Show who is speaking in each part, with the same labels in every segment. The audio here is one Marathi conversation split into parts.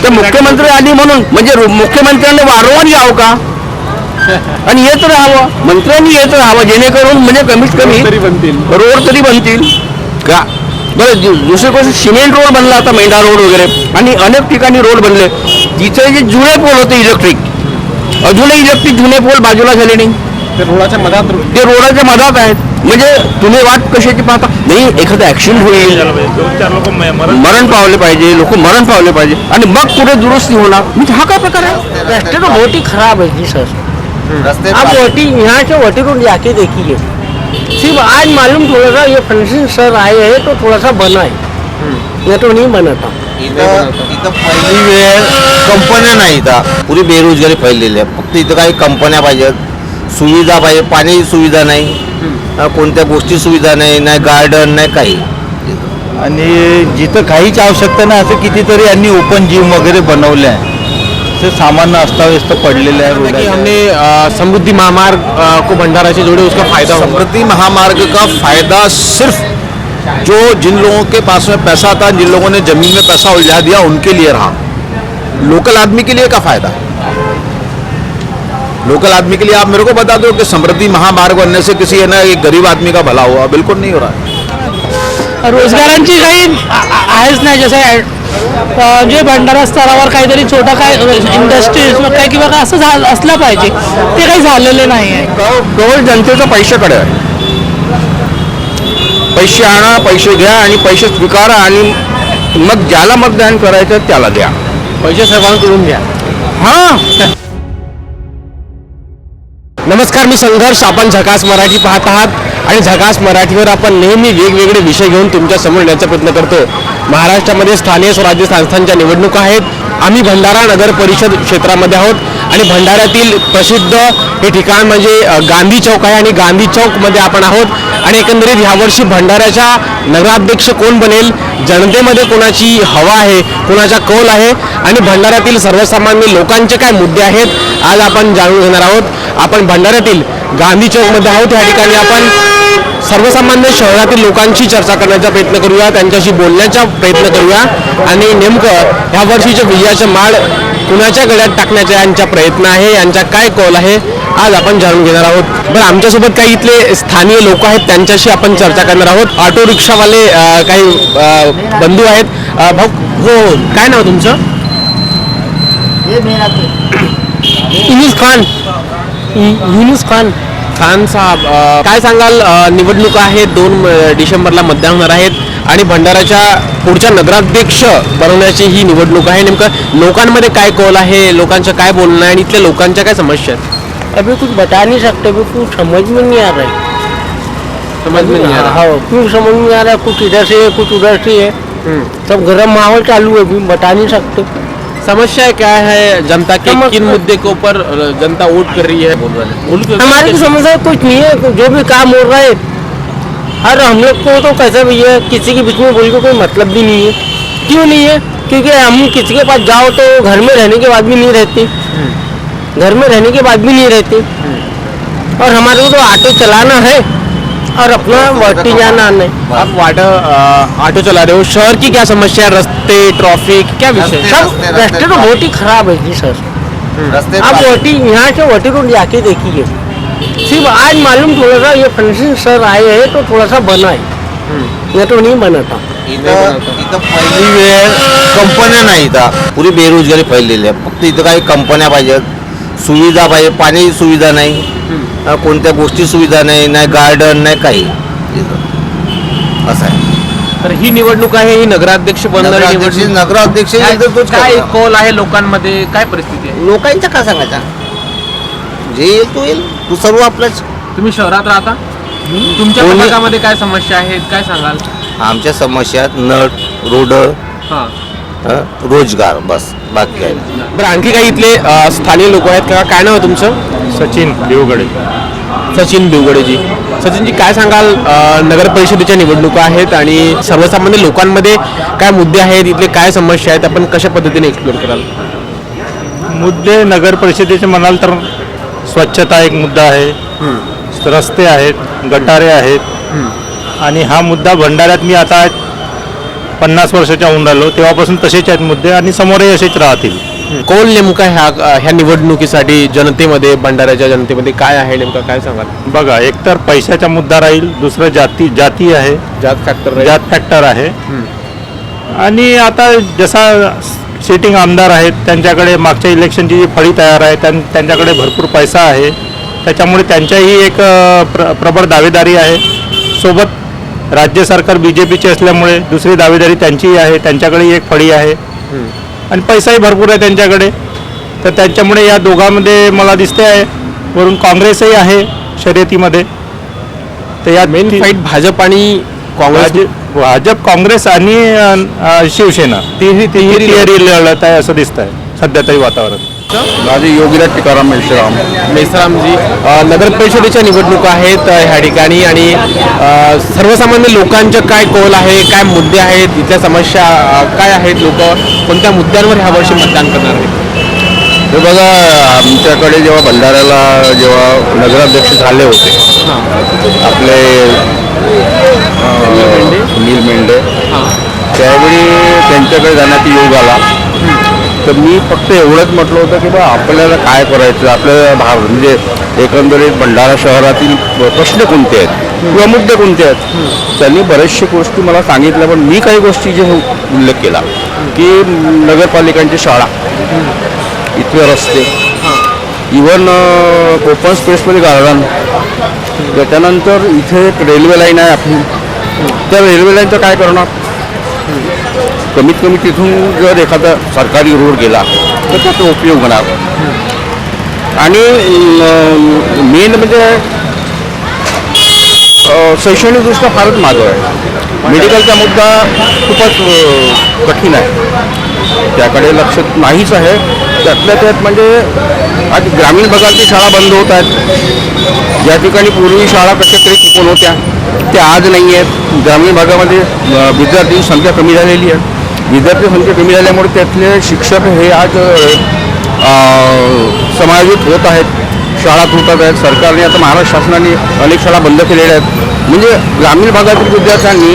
Speaker 1: तर मुख्यमंत्री आली म्हणून म्हणजे मुख्यमंत्र्यांनी वारंवार यावं का आणि येत राहावं, मंत्र्यांनी येत राहावं, जेणेकरून म्हणजे कमीत कमी रोड तरी बनतील का. बरं दुसरी गोष्ट, सिमेंट रोड बनला आता, मेंढा रोड वगैरे, आणि अनेक ठिकाणी रोड बनले. तिथे जे जुने पोल होते इलेक्ट्रिक, अजूनही इलेक्ट्रिक जुने पोल बाजूला झाले नाही,
Speaker 2: ते रोडाच्या
Speaker 1: मधात आहेत. म्हणजे तुम्ही वाट कशाची पाहता, नाही एखादं ऍक्सिडेंट होईल,
Speaker 3: 2-4 लोक
Speaker 1: मरण पावले पाहिजे, लोक मरण पावले पाहिजे, आणि मग पुढे दुरुस्ती होणार. म्हणजे हा काय प्रकार आहे.
Speaker 4: रास्ते तो बहुत ही खराब है जी सर. आप वोटिंग यहाँ से वोटिंग रोड जाके देखिए, सिर्फ आज मालूम थोड़ा सा ये फंक्शन सर आए हैं तो थोड़ा सा बना है, ये तो नहीं बना था.
Speaker 5: इथं पहिली वेळ कंपन्या नाही, इथं पुरी बेरोजगारी फैललेली आहे. फक्त इथं काही कंपन्या पाहिजेत, सुविधा पाहिजे, पाणी सुविधा नाही, कोणत्या गोष्टी सुविधा नाही, नाही गार्डन नाही काही.
Speaker 6: आणि जिथं काहीच आवश्यकता नाही असं कितीतरी यांनी ओपन जिम वगैरे बनवले आहे. ते सामान्य अस्ताव्यस्त पडलेले आहे.
Speaker 2: कि हमने समृद्धि महामार्ग को भंडारा से जोड़े, उसका फायदा होगा.
Speaker 5: समृद्धि महामार्ग का फायदा सिर्फ जो जिन लोगों के पास में पैसा था, जिन लोगों ने जमीन में पैसा उलझा दिया, उनके लिए रहा. लोकल आदमी के लिए क्या फायदा. लोकल आदमी के लिए आप मेरे को बता दो कि समृद्धि महामार्ग बनने से किसी है ना एक गरीब आदमी का भला हुआ, बिल्कुल नहीं हो रहा है.
Speaker 4: रोजगारांची काही आहेच नाही. जसं जे भंडारा स्तरावर काहीतरी छोटा काय इंडस्ट्रीज काय किंवा काय असं असलं पाहिजे, ते काही झालेले नाही आहे.
Speaker 1: केवळ जनतेचं पैशाकडे आहे. पैसे आणा, पैसे घ्या आणि पैसे स्वीकारा, आणि मग ज्याला मतदान करायचं त्याला द्या.
Speaker 2: पैसे सर्वांकडून घ्या.
Speaker 1: हां.
Speaker 2: नमस्कार, मी संघर्ष. आपण झकास मराठी पाहत आहात आणि झकास मराठीवर आपण नेहमी वेगवेगळे विषय घेऊन तुमच्या समोर येण्याचा प्रयत्न करतो. महाराष्ट्रामध्ये स्थानीय स्वराज्य संस्थांच्या निवडणुका आहेत. आम्ही भंडारा नगर परिषद क्षेत्रामध्ये आहोत आणि भंडाऱ्यातील प्रसिद्ध हे ठिकाण म्हणजे गांधी चौक आहे आणि गांधी चौकमध्ये आपण आहोत. आणि एकंदरीत यावर्षी भंडाऱ्याच्या नगराध्यक्ष कोण बनेल, जनतेमध्ये कोणाची हवा आहे, कोणाचा कौल आहे आणि भंडाऱ्यातील सर्वसामान्य लोकांचे काय मुद्दे आहेत, आज आपण जाणून घेणार आहोत. आपण भंडाऱ्यातील गांधी चौकमध्ये आहोत. या ठिकाणी आपण सर्वसामान्य शहरातील लोकांशी चर्चा करण्याचा प्रयत्न करूया, त्यांच्याशी बोलण्याचा प्रयत्न करूया आणि नेमकं ह्या वर्षीचे विजयाचं माळ कुणाच्या गळ्यात टाकण्याचा यांचा प्रयत्न आहे, यांचा काय कौल आहे, आज आपण जाणून घेणार आहोत. बरं, आमच्यासोबत काही इथले स्थानिय लोक आहेत, त्यांच्याशी आपण चर्चा करणार आहोत. ऑटो रिक्षावाले काही बंधू आहेत. भाऊ, हो, काय नाव तुमचं?
Speaker 4: युनुस खान.
Speaker 2: खान साहेब, काय सांगाल, निवडणूक आहेत, 2 डिसेंबरला मतदान होणार आहेत आणि भंडाराच्या पुढच्या नगराध्यक्ष बनवण्याची ही निवडणूक आहे. नेमकं लोकांमध्ये काय कौल आहे, लोकांचं काय बोलणं आहे आणि इथल्या लोकांच्या काय समस्या आहेत?
Speaker 4: अभी कुछ बता नहीं सकते, अभी कुछ समझ में नहीं आ रहा है.
Speaker 2: समझ में नहीं आ रहा.
Speaker 4: हाँ, क्यों समझ में नहीं आ रहा है, कुछ इधर से है, कुछ उधर से है. सब गर्म माहौल चालू है, अभी बता नहीं सकते.
Speaker 2: समस्या क्या है, जनता के किन मुद्दे के ऊपर जनता वोट कर रही है?
Speaker 4: हमारी तो समस्या कुछ नहीं है, जो भी काम हो रहा है, और हम लोग को तो कैसे भी है, किसी के बीच में बोल के कोई मतलब भी नहीं है. क्यों नहीं है? क्योंकि हम किसी के पास जाओ तो घर में रहने के बाद भी नहीं रहते, घर में रहने के बाद भी नहीं रहते. और हमारे को तो ऑटो चलाना है और अपना वर्टी जाना नहीं.
Speaker 2: आप ऑटो चला रहे हो, शहर की क्या समस्या है, रास्ते, ट्रैफिक, क्या विषय?
Speaker 4: सब रास्ते तो बहुत ही खराब है जी सर. आप वोटिंग यहाँ से वोटिंग रोड जाके देखिए, सिर्फ आज मालूम थोड़ा सा ये फंक्शन सर आए हैं तो थोड़ा सा बना है, ये तो नहीं बना था.
Speaker 5: इथं पहिली वेळ कंपन्या नाही, इथं पुरी बेरोजगारी फैललेली आहे. फक्त इथं काही कंपन्या पाहिजेत, सुविधा पाहिजे, पाणी सुविधा नाही, कोणत्या गोष्टी सुविधा नाही, नाही गार्डन नाही काही. असं आहे.
Speaker 2: तर ही निवडणूक आहे, ही नगराध्यक्ष बनणारी निवडणूक.
Speaker 5: नगराध्यक्ष
Speaker 2: काय कौल आहे लोकांमध्ये, काय परिस्थिती आहे?
Speaker 5: लोकांचं काय सांगायचं, जे येईल तो येईल, तू सर्व आपलंच.
Speaker 2: तुम्ही शहरात राहता, तुमच्या भागामध्ये काय समस्या आहेत, काय सांगाल?
Speaker 5: आमच्या समस्या नट, रोड, रोजगार, बस, बाकी काय नाही.
Speaker 2: बरं, आणखी काही इथले स्थानिक लोक आहेत का? काय नाव आहे तुमचं?
Speaker 3: सचिन देवगडे.
Speaker 2: सचिन देवगडेजी. सचिनजी, काय सांगाल, नगर परिषदेच्या निवडणुका आहेत आणि सर्वसामान्य लोकांमध्ये काय मुद्दे आहेत, इथले काय समस्या आहेत, आपण कशा पद्धतीने एक्सप्लोर कराल?
Speaker 6: मुद्दे नगर परिषदेचे म्हणाल तर स्वच्छता एक मुद्दा आहे, रस्ते आहेत, गटारे आहेत. आणि हा मुद्दा भंडाऱ्यात मी आता
Speaker 3: 50 वर्षाच्या होऊन राहिलो तेव्हापासून तसेच आहेत मुद्दे आणि समोरही असेच राहतील.
Speaker 2: कौल नेमका ह्या निवडणुकीसाठी जनतेमध्ये, भंडाऱ्याच्या जनतेमध्ये काय आहे नेमका, काय सांगाल?
Speaker 3: बघा, एकतर पैशाचा मुद्दा राहील, दुसरं जाती आहे, जात फॅक्टर आहे. आणि आता जसा सिटिंग आमदार आहेत त्यांच्याकडे मागच्या इलेक्शनची जी फळी तयार आहे त्यांच्याकडे भरपूर पैसा आहे, त्याच्यामुळे त्यांच्याही एक प्रबळ दावेदारी आहे. सोबत राज्य सरकार BJPचे असल्यामुळे दुसरी दावेदारी त्यांचीही आहे, त्यांच्याकडेही एक फळी आहे आणि पैसाही भरपूर आहे त्यांच्याकडे. तर त्यांच्यामुळे या दोघांमध्ये मला दिसते आहे. वरून काँग्रेसही आहे शर्यतीमध्ये. तर यात
Speaker 2: मेन फाईट भाजप आणि काँग्रेस,
Speaker 3: भाजप, काँग्रेस आणि शिवसेना तिहेरी लढत आहे असं दिसत आहे सध्या तरी वातावरण.
Speaker 1: माझे योगीराज टिकाराम
Speaker 2: मेश्रामजी, नगर परिषदेच्या निवडणुका आहेत ह्या ठिकाणी आणि सर्वसामान्य लोकांचे काय कौल आहे, काय मुद्दे आहेत, इथल्या समस्या काय आहेत, लोक कोणत्या मुद्द्यांवर ह्या वर्षी मतदान करणार आहेत?
Speaker 1: हे बघा, आमच्याकडे जेव्हा भंडाऱ्याला जेव्हा नगराध्यक्ष झाले होते आपले सुनील मेंढे, त्यावेळी त्यांच्याकडे जाण्याचा योग आला. तर मी फक्त एवढंच म्हटलं होतं की बा आपल्याला काय करायचं, आपल्या म्हणजे एकंदरीत भंडारा शहरातील प्रश्न कोणते आहेत किंवा मुद्दे कोणते आहेत. त्यांनी बऱ्याचशा गोष्टी मला सांगितल्या, पण मी काही गोष्टी जे उल्लेख केला की नगरपालिकांची शाळा, इथले रस्ते, इव्हन ओपन स्पेसमध्ये गार्डन, त्याच्यानंतर इथे एक रेल्वे लाईन आहे आपली, त्या रेल्वे लाईनचं काय करणार. कमीत कमी तिथून जर एखादा सरकारी रोड गेला तर त्याचा उपयोग होणार. आणि मेन म्हणजे शैक्षणिकदृष्ट्या फारच मागं आहे. मेडिकलचा मुद्दा खूपच कठीण आहे, त्याकडे लक्ष नाहीच आहे. त्यातल्या त्यात म्हणजे आज ग्रामीण भागातली शाळा बंद होत आहेत. ज्या ठिकाणी पूर्वी शाळा कशा तरी टिकून होत्या त्या आज नाही आहेत. ग्रामीण भागामध्ये विद्यार्थ्यांची संख्या कमी झालेली आहे. विद्यार्थी संख्या कमी झाल्यामुळे त्यातले शिक्षक हे आज समायोजित होत आहेत, शाळा तुटत आहेत. सरकारने आता महाराष्ट्र शासनाने अनेक शाळा बंद केलेल्या आहेत. म्हणजे ग्रामीण भागातील विद्यार्थ्यांनी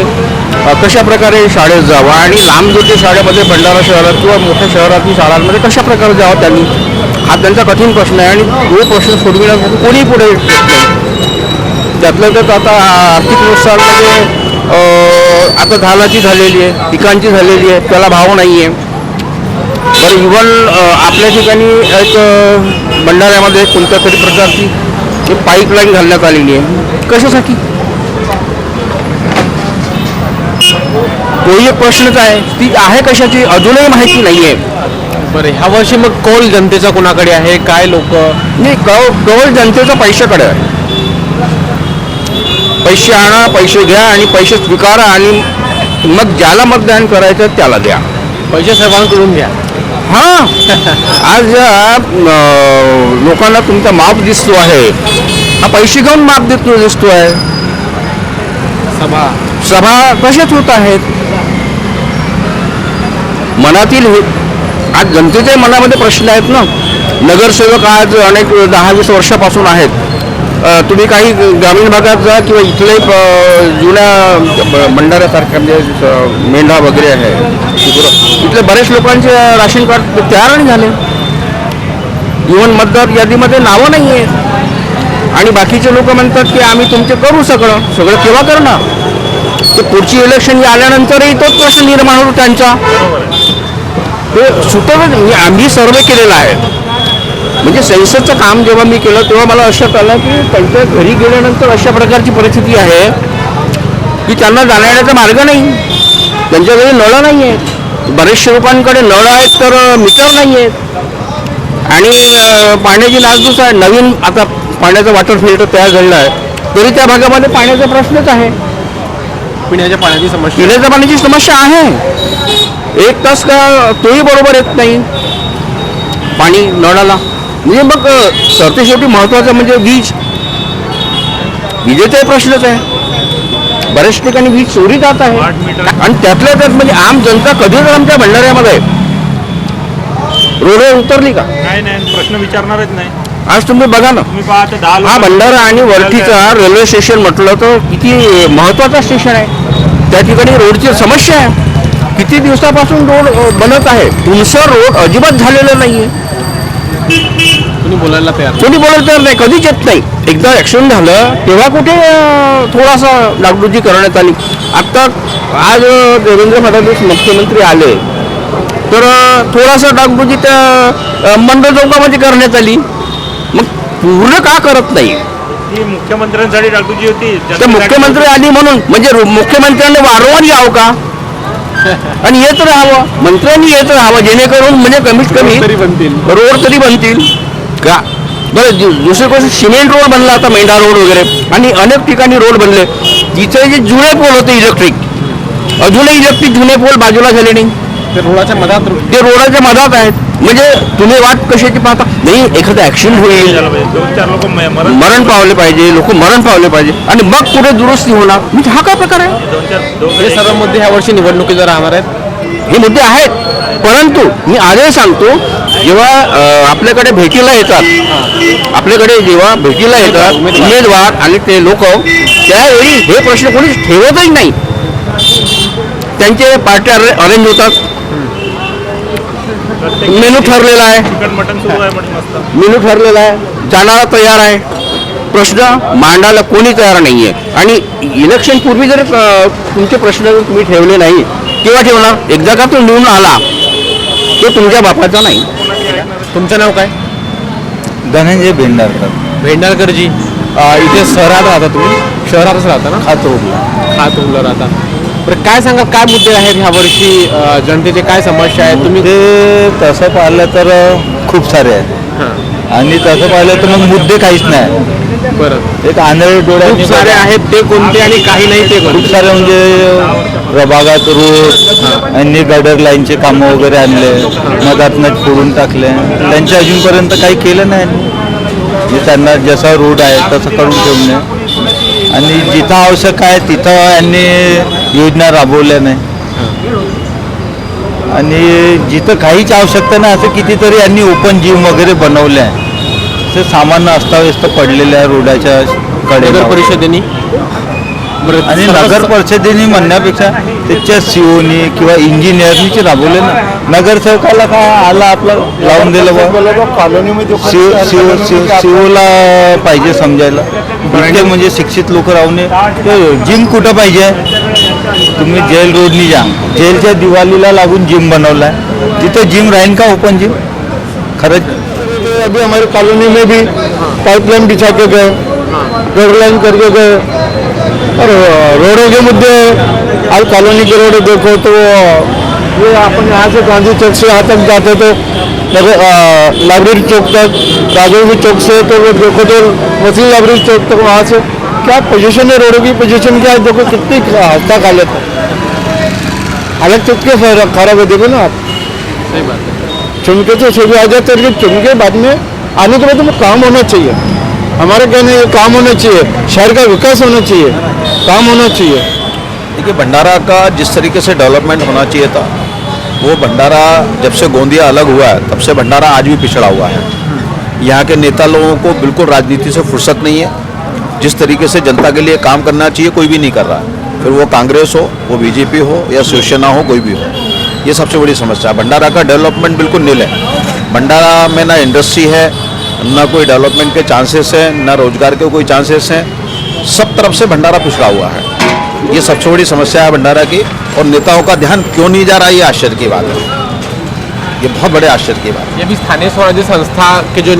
Speaker 1: कशा प्रकारे शाळेत जावं आणि लांब दूरच्या शाळेमध्ये भंडारा शहरात किंवा मोठ्या शहरातील शाळांमध्ये कशा प्रकारे जावं त्यांनी, हा त्यांचा कठीण प्रश्न आहे. आणि तो प्रश्न सोडविण्यासाठी कोणी पुढे येत नाही. त्यातलं तर आता आर्थिक नुकसानमध्ये आता धानाची झालेली आहे, पिकांची झालेली आहे, त्याला भाव नाही आहे. बरं, इव्हन आपल्या ठिकाणी एक भंडाऱ्यामध्ये कोणत्या तरी प्रकारची पाईपलाईन घालण्यात आलेली आहे. कशासाठी, तो एक प्रश्नच आहे. ती आहे कशाची अजूनही माहिती नाही आहे.
Speaker 2: बरं, ह्या वर्षी मग कौल जनतेचा कोणाकडे आहे, काय लोक?
Speaker 1: नाही, कौल जनतेचा पैशाकडे आहे. पैसे आणा, पैसे घ्या आणि पैसे स्वीकारा आणि मग ज्याला मतदान करायचं त्याला द्या.
Speaker 2: पैसे सर्वांकडून घ्या.
Speaker 1: हां, आज लोकांना तुमचा माप दिसतो आहे, हा पैसे घेऊन माप दिसतो आहे. सभा कशाच होत आहेत. मनातील आज जनतेच्या मनामध्ये प्रश्न आहेत ना. नगरसेवक आज अनेक 10-20 वर्षापासून आहेत. तुम्ही काही ग्रामीण भागात जा किंवा इथले जुन्या भंडाऱ्यासारख्या म्हणजे मेंढा वगैरे आहे इथले बरेच लोकांचे राशन कार्ड तयार नाही झाले. इव्हन मतदार यादीमध्ये नावं नाही आहेत. आणि बाकीचे लोक म्हणतात की आम्ही तुमचे करू सगळं केव्हा करणार. ते पुढची इलेक्शन आल्यानंतरही तोच प्रश्न निर्माण होतो त्यांचा. ते सुटत आम्ही सर्वे केलेला आहे. म्हणजे सेन्ससचं काम जेव्हा मी केलं तेव्हा मला लक्षात आलं की त्यांच्या घरी गेल्यानंतर अशा प्रकारची परिस्थिती आहे की त्यांना जाण्याचा मार्ग नाही. त्यांच्या घरी नळ नाही आहेत. बरेचशा लोकांकडे नळ आहेत तर मीटर नाही आहेत. आणि पाण्याची नासधूस आहे. नवीन आता पाण्याचं वॉटर फिल्टर तयार झालेलं आहे तरी त्या भागामध्ये पाण्याचा प्रश्नच आहे.
Speaker 2: पिण्याच्या
Speaker 1: पाण्याची समस्या आहे. 1 तास का तोही बरोबर येत नाही पाणी नळाला. म्हणजे मग सरते शेवटी महत्त्वाचं म्हणजे विजेचाही प्रश्नच आहे. बऱ्याच ठिकाणी वीज चोरी जात आहे. आणि त्यातल्या त्यात म्हणजे आम जनता कधी जर आमच्या भंडाऱ्यामध्ये रोडवर उतरली का,
Speaker 3: नाही, प्रश्न विचारणारच नाही.
Speaker 1: आज तुम्ही बघा ना, हा भंडारा आणि वरठीचा रेल्वे स्टेशन म्हटलं तर किती महत्त्वाचं स्टेशन आहे. त्या ठिकाणी रोडची समस्या आहे. किती दिवसापासून रोड बनत आहे. तुमचं रोड अजिबात झालेलं नाहीये.
Speaker 2: कोणी बोलायला तयार
Speaker 1: कोणी बोलत तर नाही, कधीच येत नाही. एकदा ॲक्सिडेंट झालं तेव्हा कुठे थोडासा डागडुजी करण्यात आली. आत्ता आज देवेंद्र फडणवीस मुख्यमंत्री आले तर थोडासा डागडुजी त्या मंडळ चौकामध्ये करण्यात आली. मग पूर्ण का करत नाही.
Speaker 3: ही मुख्यमंत्र्यांसाठी डागडुजी होती.
Speaker 1: तर मुख्यमंत्री आली म्हणून म्हणजे मुख्यमंत्र्यांनी वारंवार यावं का आणि येत राहावं. मंत्र्यांनी येत राहावं जेणेकरून म्हणजे कमीत कमी रोड तरी बनतील का. बरं दुसरी गोष्ट सिमेंट रोड बनला आता मेंढा रोड वगैरे आणि अनेक ठिकाणी रोड बनले. तिथे जे जुने पोल होते इलेक्ट्रिक अजूनही इलेक्ट्रिक जुने पोल बाजूला झाले नाही.
Speaker 2: ते रोडाच्या मधात
Speaker 1: ते रोडाच्या मधात आहेत. म्हणजे तुम्ही वाट कशाची पाहता. नाही एखादा ऍक्सिडेंट होईल
Speaker 3: 2-4 लोक
Speaker 1: मरण पावले पाहिजे लोक मरण पावले पाहिजे आणि मग पुढे दुरुस्ती होणार. म्हणजे हा काय प्रकार आहे.
Speaker 2: हे सर्व मुद्दे ह्या वर्षी निवडणुकीत राहणार आहेत.
Speaker 1: हे मुद्दे आहेत. परंतु मी आजही सांगतो जेव्हा आपल्याकडे भेटीला येतात आपल्याकडे जेव्हा भेटीला येतात उमेदवार आणि ते लोक त्यावेळी हे प्रश्न कोणी ठेवतच नाही. त्यांचे पार्टी अरेंज होतात. मेनू ठरलेला आहे.
Speaker 3: चिकन मटन सुरू आहे म्हणून मस्त.
Speaker 1: मेनू ठरलेला आहे. जाणारा तयार आहे. प्रश्न मांडायला कोणी तयार नाही आहे. आणि इलेक्शन पूर्वी जर तुमचे प्रश्न जर तुम्ही ठेवले नाही केव्हा ठेवणार. एकदा का तो निवडून आला तो तुमच्या बापाचा नाही.
Speaker 2: तुमचं नाव काय.
Speaker 6: धनंजय भेंडारकर.
Speaker 2: भेंडारकरजी इथे शहरात राहता तुम्ही. शहरातच राहता ना. खातोडला राहता. बरं काय सांगा काय मुद्दे आहेत ह्या वर्षी जनतेचे काय समस्या आहेत. तुम्ही
Speaker 6: ते तसं पाहिलं तर खूप सारे आहेत आणि तसं पाहिलं तर मग मुद्दे काहीच नाही.
Speaker 2: बरं
Speaker 6: एक आंधळे डोळ्यांनी
Speaker 2: खूप सारे आहेत ते कोणते आणि काही नाही ते
Speaker 6: खूप सारे म्हणजे प्रभागात रोड आणि गडर लाईनचे कामं वगैरे आणले मधातनं फोडून टाकले. त्यांचे अजूनपर्यंत काही केलं नाही. म्हणजे त्यांना जसा रोड आहे तसं करून ठेवणे आणि जिथं आवश्यक आहे तिथं यांनी योजना राबवल्या नाही आणि जिथं काहीच आवश्यकता नाही असं कितीतरी यांनी ओपन जिम वगैरे बनवले आहे. ते सामान्य अस्ताव्यस्त पडलेले आहे रोडाच्या कडे.
Speaker 2: नगर परिषदेनी
Speaker 6: आणि नगर परिषदेने म्हणण्यापेक्षा त्याच्या सीओनी किंवा इंजिनियरनी राबवले ना. नगरसेवकाला काय आला आपलं लावून दिलं कॉलनीमध्ये सीओला पाहिजे समजायला. इतके म्हणजे शिक्षित लोक राहून जिम कुठं पाहिजे. तुम्ही जेल रोडनी जा. जेलच्या दिवालीला लागून जिम बनवला आहे. तिथं जिम राहीन का ओपन जिम. खरंच
Speaker 7: अभी हमारे कॉलोनी में भी पाइपलाइन बिछा के गए रोड लाइन करके गए और रोडों के मुद्दे आज कॉलोनी के रोड देखो तो ये अपन यहाँ से गांधी चौक से यहाँ तक जाते तो लाइब्रेरी चौक तक राजौरी चौक से तो वो देखो तो वसील लाइब्रेरी चौक तक वहाँ से क्या पोजीशन है. रोडों की पोजीशन क्या है. देखो कितनी हफ्ता हालत है. हालत कितनी खराब है. देखो ना आप
Speaker 2: सही बात है.
Speaker 7: चुनके तो सभी आ जाते हैं चुनके बाद में आने के बाद में काम होना चाहिए. हमारे कहने ये काम होना चाहिए. शहर का विकास होना चाहिए. काम होना चाहिए.
Speaker 5: देखिए भंडारा का जिस तरीके से डेवलपमेंट होना चाहिए था वो भंडारा जब से गोंदिया अलग हुआ है तब से भंडारा आज भी पिछड़ा हुआ है. यहाँ के नेता लोगों को बिल्कुल राजनीति से फुर्सत नहीं है. जिस तरीके से जनता के लिए काम करना चाहिए कोई भी नहीं कर रहा है. फिर वो कांग्रेस हो वो बीजेपी हो या शिवसेना हो कोई भी हो. ये सबसे बड़ी समस्या है. भंडारा का डेवलपमेंट बिल्कुल नील है. भंडारा में ना इंडस्ट्री है ना कोई डेवलपमेंट के चांसेस हैं ना रोजगार के कोई चांसेस हैं. सब तरफ से भंडारा पिछड़ा हुआ है. ये सबसे बड़ी समस्या है भंडारा की. और नेताओं का ध्यान क्यों नहीं जा रहा ये आश्चर्य की बात है. ये बहुत बड़े आश्चर्य की बात है.
Speaker 2: ये भी स्थानीय स्वराज्य संस्था के जो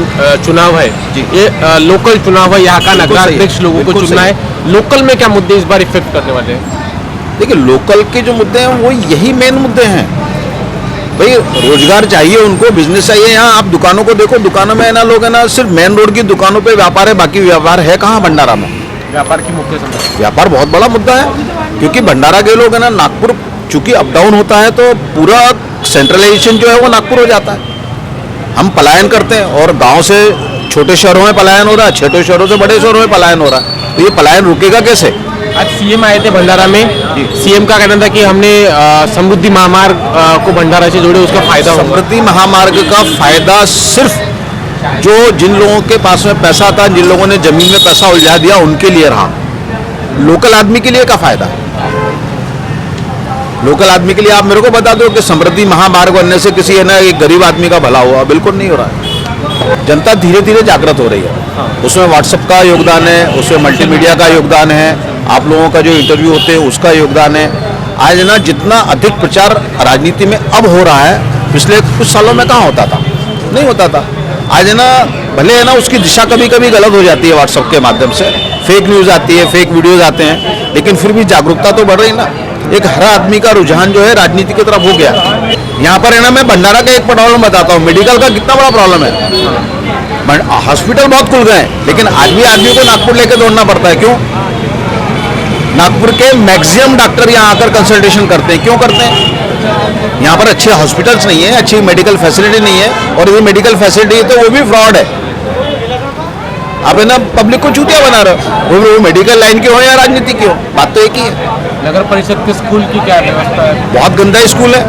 Speaker 2: चुनाव है
Speaker 5: जी.
Speaker 2: ये लोकल चुनाव है. यहाँ का
Speaker 5: बिल्कुल सही
Speaker 2: नगराध्यक्ष
Speaker 5: है.
Speaker 2: लोगों को
Speaker 5: बिल्कुल
Speaker 2: चुनना
Speaker 5: सही
Speaker 2: है. लोकल में क्या मुद्दे इस बार इफेक्ट करने वाले हैं.
Speaker 5: देखिए लोकल के जो मुद्दे हैं वो यही मेन मुद्दे हैं. भाई रोजगार चाहिए उनको बिजनेस चाहिए. यहाँ आप दुकानों को देखो दुकानों में है ना लोग है ना सिर्फ मेन रोड की दुकानों पे व्यापार है. बाकी व्यापार है कहाँ भंडारा में.
Speaker 2: व्यापार की मुख्य समस्या.
Speaker 5: व्यापार बहुत बड़ा मुद्दा है क्योंकि भंडारा के लोग है ना नागपुर चूंकि अप डाउन होता है तो पूरा सेंट्रलाइजेशन जो है वो नागपुर हो जाता है. हम पलायन करते हैं और गांव से छोटे शहरों में पलायन हो रहा है. छोटे शहरों से बड़े शहरों में पलायन हो रहा है. तो ये पलायन रुकेगा कैसे.
Speaker 2: आज सीएम आए थे भंडारा में. सीएम का कहना था कि हमने समृद्धि महामार्ग को भंडारा से जोड़े उसका फायदा होगा.
Speaker 5: समृद्धि महामार्ग का फायदा सिर्फ जो जिन लोगों के पास में पैसा था जिन लोगों ने जमीन में पैसा उलझा दिया उनके लिए रहा. लोकल आदमी के लिए क्या फायदा. लोकल आदमी के लिए आप मेरे को बता दो कि समृद्धि महामार्ग बनने से किसी है ना एक गरीब आदमी का भला हुआ, बिल्कुल नहीं हो रहा है। जनता धीरे धीरे जागृत हो रही है, उसमें व्हाट्सएप का योगदान है, उसमें मल्टीमीडिया का योगदान है, आप लोगों का जो इंटरव्यू होते हैं उसका योगदान है। आज ना जितना अधिक प्रचार राजनीति में अब हो रहा है, पिछले कुछ सालों में कहाँ होता था, नहीं होता था। आज ना भले है ना उसकी दिशा कभी कभी गलत हो जाती है, व्हाट्सएप के माध्यम से फेक न्यूज़ आती है, फेक वीडियोज़ आते हैं, लेकिन फिर भी जागरूकता तो बढ़ रही ना। एक हर आदमी का रुझान जो है राजनीति की तरफ हो गया। यहाँ पर है ना मैं भंडारा का एक प्रॉब्लम बताता हूँ, मेडिकल का कितना बड़ा प्रॉब्लम है। हॉस्पिटल बहुत खुल गए हैं, लेकिन आज भी आदमी को नागपुर लेकर दौड़ना पड़ता है। क्यों? नागपुर के मैक्सिमम डॉक्टर यहाँ आकर कंसल्टेशन करते हैं। क्यों करते हैं? यहाँ पर अच्छे हॉस्पिटल्स नहीं है, अच्छी मेडिकल फैसिलिटी नहीं है, और ये मेडिकल फैसिलिटी है तो वो भी फ्रॉड है। आप है ना पब्लिक को चूतिया बना रहे हो, वो मेडिकल लाइन की हो या राजनीति की हो, बात तो एक ही है।
Speaker 2: नगर परिषद के स्कूल की क्या व्यवस्था है?
Speaker 5: बहुत गंदा स्कूल है,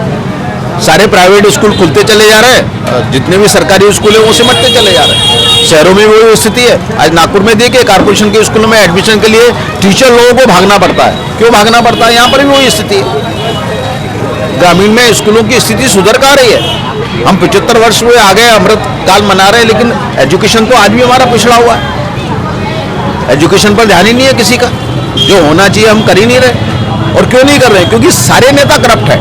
Speaker 5: सारे प्राइवेट स्कूल खुलते चले जा रहे हैं, जितने भी सरकारी स्कूल है वो सिमटते चले जा रहे हैं। शहरों में वही स्थिति है। आज नागपुर में देखिए कारपोरेशन के स्कूलों में एडमिशन के लिए टीचर लोगों को भागना पड़ता है। क्यों भागना पड़ता है? यहाँ पर भी वही स्थिति है। ग्रामीण में स्कूलों की स्थिति सुधर कहाँ रही है? हम 75 वर्ष हुए आ गए, अमृत काल मना रहे हैं, लेकिन एजुकेशन तो आज भी हमारा पिछड़ा हुआ है। एजुकेशन पर ध्यान ही नहीं है किसी का, जो होना चाहिए हम कर ही नहीं रहे। और क्यों नहीं कर रहे? क्योंकि सारे नेता करप्ट है।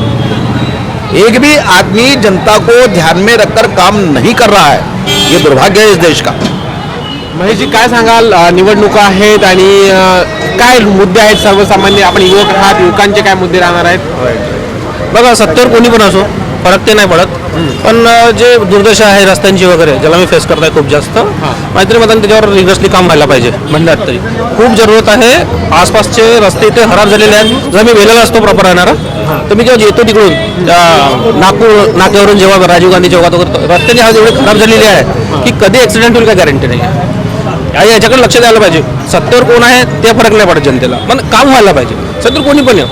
Speaker 5: एक भी आदमी जनता को ध्यान में रखकर काम नहीं कर रहा है, ये दुर्भाग्य है इस देश का।
Speaker 2: महेश जी काय सांगाल, निवडणुका आहेत आणि काय मुद्दे आहेत सर्वसामान्य, आपण युवक आहात, युवकांचे काय मुद्दे राहणार आहेत?
Speaker 4: बघा सत्तेवर कोणी पण असो फरक ते नाही पडत, पण जे दुर्दशा आहे रस्त्यांची वगैरे ज्याला मी फेस करताय खूप जास्त, मैत्री मताने त्याच्यावर रिग्रेसली काम व्हायला पाहिजे. भंडार तरी खूप जरूरत आहे. आसपासचे रस्ते इथे खराब झालेले आहेत. जर मी वेळेला असतो प्रॉपर राहणारा तर मी जेव्हा येतो तिकडून नागपूर नाक्यावरून जेव्हा राजीव गांधी चौकात वगैरे रस्त्याची हालत एवढी खराब झालेली आहे की कधी ऍक्सिडेंट होईल काय गॅरंटी नाही आहे. याच्याकडे लक्ष द्यायला पाहिजे. सत्तेवर कोण आहे ते फरक नाही पडत जनतेला, पण काम व्हायला पाहिजे. सत्तेवर कोणी पण येऊ,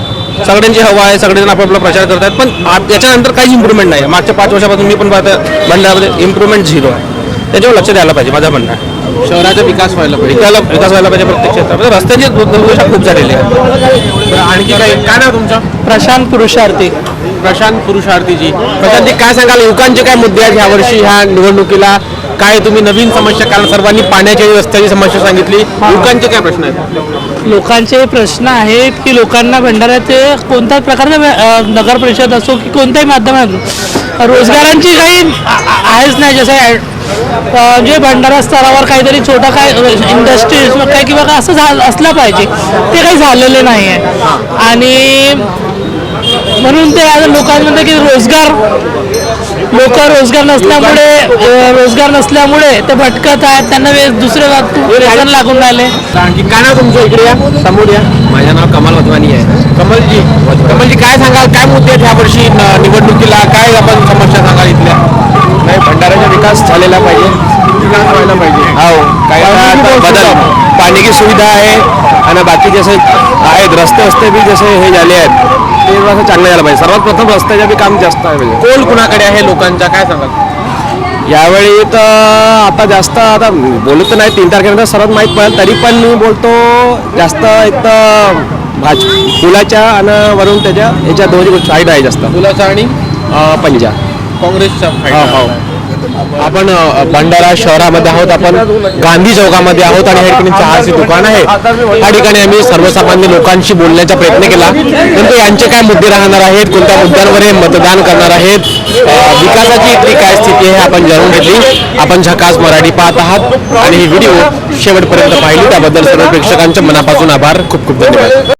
Speaker 4: सगळ्यांची हवा आहे, सगळेजण आपापला प्रचार करतात, पण याच्यानंतर काहीच इम्प्रूव्हमेंट नाही आहे. मागच्या 5 वर्षापासून मी पण पाहतो भंडारामध्ये इम्प्रूव्हमेंट झिरो आहे. त्याच्यावर लक्ष द्यायला पाहिजे माझं म्हणणं आहे.
Speaker 2: शहराचा विकास व्हायला पाहिजे.
Speaker 4: विकास व्हायला पाहिजे प्रत्येक क्षेत्रामध्ये. रस्त्याची दुर्दशा खूप झालेली आहे.
Speaker 2: बरं, आणखी काय नाव तुमचं?
Speaker 4: प्रशांत पुरुषार्थी.
Speaker 2: प्रशांत पुरुषार्थीजी. प्रशांतजी काय सांगाल, युवकांचे काय मुद्दे आहेत ह्या वर्षी ह्या निवडणुकीला? काय तुम्ही नवीन समस्या, कारण सर्वांनी पाण्याची आणि रस्त्याची समस्या सांगितली, युवकांचे काय प्रश्न आहेत?
Speaker 8: लोकांचे प्रश्न आहेत की लोकांना भंडाऱ्याचे कोणत्याच प्रकारचं नगर परिषद असो की कोणत्याही माध्यमातून रोजगारांची काही आहेच नाही. जसं जे भंडारा स्तरावर काहीतरी छोटा काय इंडस्ट्रीज काय किंवा काय असं असलं पाहिजे, ते काही झालेलं नाही आहे. आणि म्हणून ते आता लोकांमध्ये की रोजगार नसल्यामुळे ते भटकत आहेत. त्यांना दुसरे व्यसन लागून राहिले.
Speaker 2: आणखी काय नाव तुमचं? इकडे या, समोर या.
Speaker 1: माझं नाव कमाल वधवानी आहे.
Speaker 2: कमलजी काय सांगाल, काय मुद्दे आहेत ह्या वर्षी निवडणुकीला? काय आपण समस्या सांगाल इथल्या?
Speaker 1: नाही, भंडाऱ्याचा विकास झालेला पाहिजे,
Speaker 2: विकास व्हायला पाहिजे.
Speaker 1: हो. काही बदल, पाणी की सुविधा आहे आणि बाकी जसे आहेत रस्ते भी जसे हे झाले आहेत ते असं चांगलं झालं पाहिजे. सर्वात प्रथम रस्त्याचं बी काम जास्त आहे पाहिजे.
Speaker 2: कोल कुणाकडे आहे लोकांचा, काय सांगाल?
Speaker 1: यावेळी तर आता जास्त आता बोलत नाही, 3 तारखेनंतर सर्वात माहीत पडेल. तरी पण मी बोलतो जास्त एक तर फुलाच्या आणि वरून त्याच्या याच्या दोन्ही साईड आहे जास्त,
Speaker 2: फुलाचा आणि
Speaker 1: पंजा
Speaker 2: काँग्रेसच्या
Speaker 1: हो.
Speaker 2: आपण भंडारा शहरामध्ये आहोत, आपण गांधी चौकामध्ये आहोत आणि या ठिकाणी चहाचे दुकान आहे. या ठिकाणी आम्ही सर्वसामान्य लोकांशी बोलण्याचा प्रयत्न केला, परंतु यांचे काय मुद्दे राहणार आहेत, कोणत्या मुद्द्यांवर हे मतदान करणार आहेत, विकासाची इथली काय स्थिती आहे आपण जाणून घेतली. आपण झकास मराठी पाहत आहात आणि ही व्हिडिओ शेवटपर्यंत पाहिली त्याबद्दल सर्व प्रेक्षकांच्या मनापासून आभार. खूप खूप धन्यवाद.